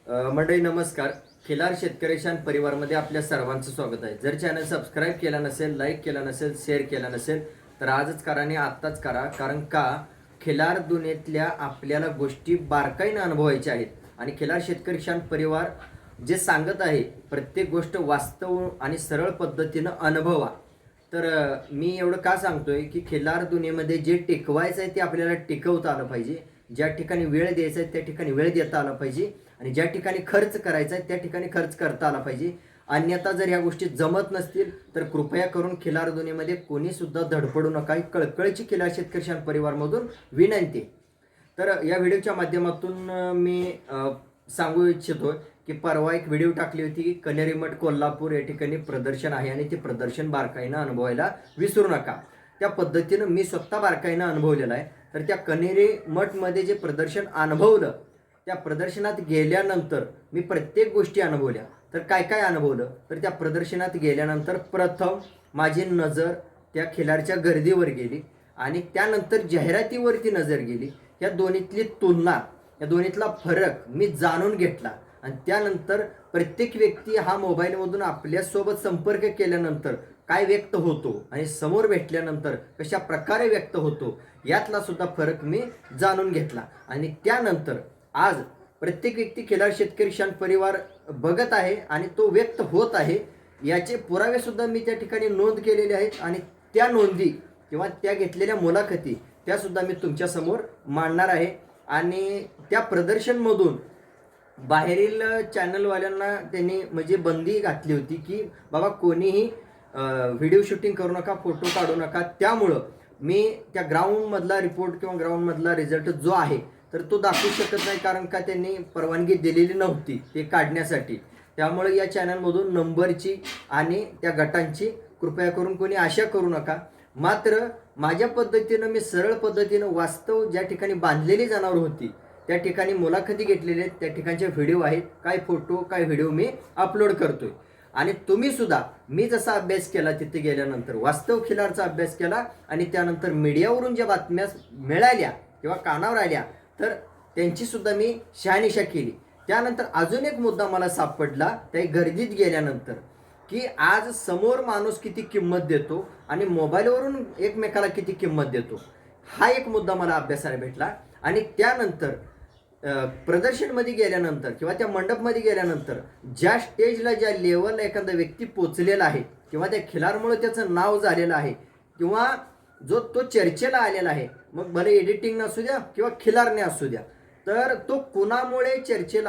मंडळी नमस्कार. खिलार शेतकरी शान परिवारमध्ये आपल्या सर्वांचं स्वागत आहे. जर चॅनल सबस्क्राईब केला नसेल, लाईक केला नसेल, शेअर केला नसेल तर आजच करा आणि आत्ताच करा. कारण का खिलार दुनियेतल्या आपल्याला गोष्टी बारकाईनं अनुभवायच्या आहेत आणि खिलार शेतकरी शान परिवार जे सांगत आहे प्रत्येक गोष्ट वास्तव आणि सरळ पद्धतीनं अनुभवा. तर मी एवढं का सांगतोय की खिलार दुनियेमध्ये जे टिकवायचं आहे ते आपल्याला टिकवता आलं पाहिजे. ज्या ठिकाणी वेळ द्यायचा आहे त्या ठिकाणी वेळ देता आला पाहिजे आणि ज्या ठिकाणी खर्च करायचा आहे त्या ठिकाणी खर्च करता आला पाहिजे. अन्यथा जर ह्या गोष्टी जमत नसतील तर कृपया करून खिलार दुनियेमध्ये कोणी सुद्धा धडपडू नका. ही कळकळीची खिलार शेतकरी शान परिवारमधून विनंती. तर या व्हिडिओच्या माध्यमातून मी सांगू इच्छितो की परवा एक व्हिडिओ टाकली होती की कनेरी मठ कोल्हापूर या ठिकाणी प्रदर्शन आहे आणि ते प्रदर्शन बारकाईनं अनुभवायला विसरू नका. त्या पद्धतीनं मी स्वतः बारकाईनं अनुभवलेलं आहे. तर त्या कनेरी मठमध्ये जे प्रदर्शन अनुभवलं त्या प्रदर्शनात गेल्यानंतर मी प्रत्येक गोष्टी अनुभवल्या. तर काय काय अनुभवलं तर त्या प्रदर्शनात गेल्यानंतर प्रथम माझी नजर त्या खिलारच्या गर्दीवर गेली आणि त्यानंतर जाहिरातीवरती नजर गेली. या दोन्हीतली तुलना, या दोन्हीतला फरक मी जाणून घेतला आणि त्यानंतर प्रत्येक व्यक्ती हा मोबाईलमधून आपल्यासोबत संपर्क केल्यानंतर काय व्यक्त होतो आणि समोर भेटल्यानंतर कशा प्रकारे व्यक्त होतो यातला सुद्धा फरक मी जाणून घेतला. आणि त्यानंतर आज प्रत्येक व्यक्ती खिलार शेतकरी शान परिवार बघत आहे आणि तो व्यक्त होत आहे. याचे पुरावे सुद्धा मी त्या ठिकाणी नोंद केलेले आहेत आणि त्या नोंदी किंवा त्या घेतलेल्या मुलाखती त्या सुद्धा मी तुमच्या समोर मांडणार आहे. आणि त्या प्रदर्शनमधून बाहेरील चॅनलवाल्यांना त्यांनी म्हणजे बंदी घातली होती की बाबा कोणीही व्हिडिओ शूटिंग करू नका, फोटो काढू नका. त्यामुळं मी त्या ग्राउंडमधला रिपोर्ट किंवा ग्राउंडमधला रिझल्ट जो आहे तर तो दाखवू शकत नाही, कारण का त्यांनी परवानगी दिलेली नव्हती ते काढण्यासाठी. त्यामुळे या चॅनलमधून नंबरची आणि त्या गटांची कृपया करून कोणी आशा करू नका. मात्र माझ्या पद्धतीनं मी सरळ पद्धतीनं वास्तव ज्या ठिकाणी बांधलेली जनावर होती त्या ठिकाणी मुलाखती घेतलेल्या आहेत, त्या ठिकाणचे व्हिडिओ आहेत. काय फोटो काय व्हिडिओ मी अपलोड करतोय. आणि तुम्ही सुद्धा मी जसा अभ्यास केला तिथे गेल्यानंतर वास्तव खिलारचा अभ्यास केला आणि त्यानंतर मीडियावरून ज्या बातम्या मिळाल्या किंवा कानावर आल्या तर त्यांची सुद्धा मी शहानिशा केली. त्यानंतर अजून एक मुद्दा मला सापडला त्या गर्दीत गेल्यानंतर की आज समोर माणूस किती किंमत देतो आणि मोबाईलवरून एकमेकाला किती किंमत देतो, हा एक मुद्दा मला अभ्यासाला भेटला. आणि त्यानंतर प्रदर्शनमध्ये गेल्यानंतर किंवा त्या मंडपमध्ये गेल्यानंतर ज्या स्टेजला ज्या लेवलला एखादा व्यक्ती पोचलेला आहे किंवा त्या खिलारमुळे त्याचं नाव झालेलं आहे किंवा जो तो चर्चेला आलेला आहे, मग भले एडिटिंग असू द्या किंवा खिलारने असू द्या, तर तो कुणामुळे चर्चेला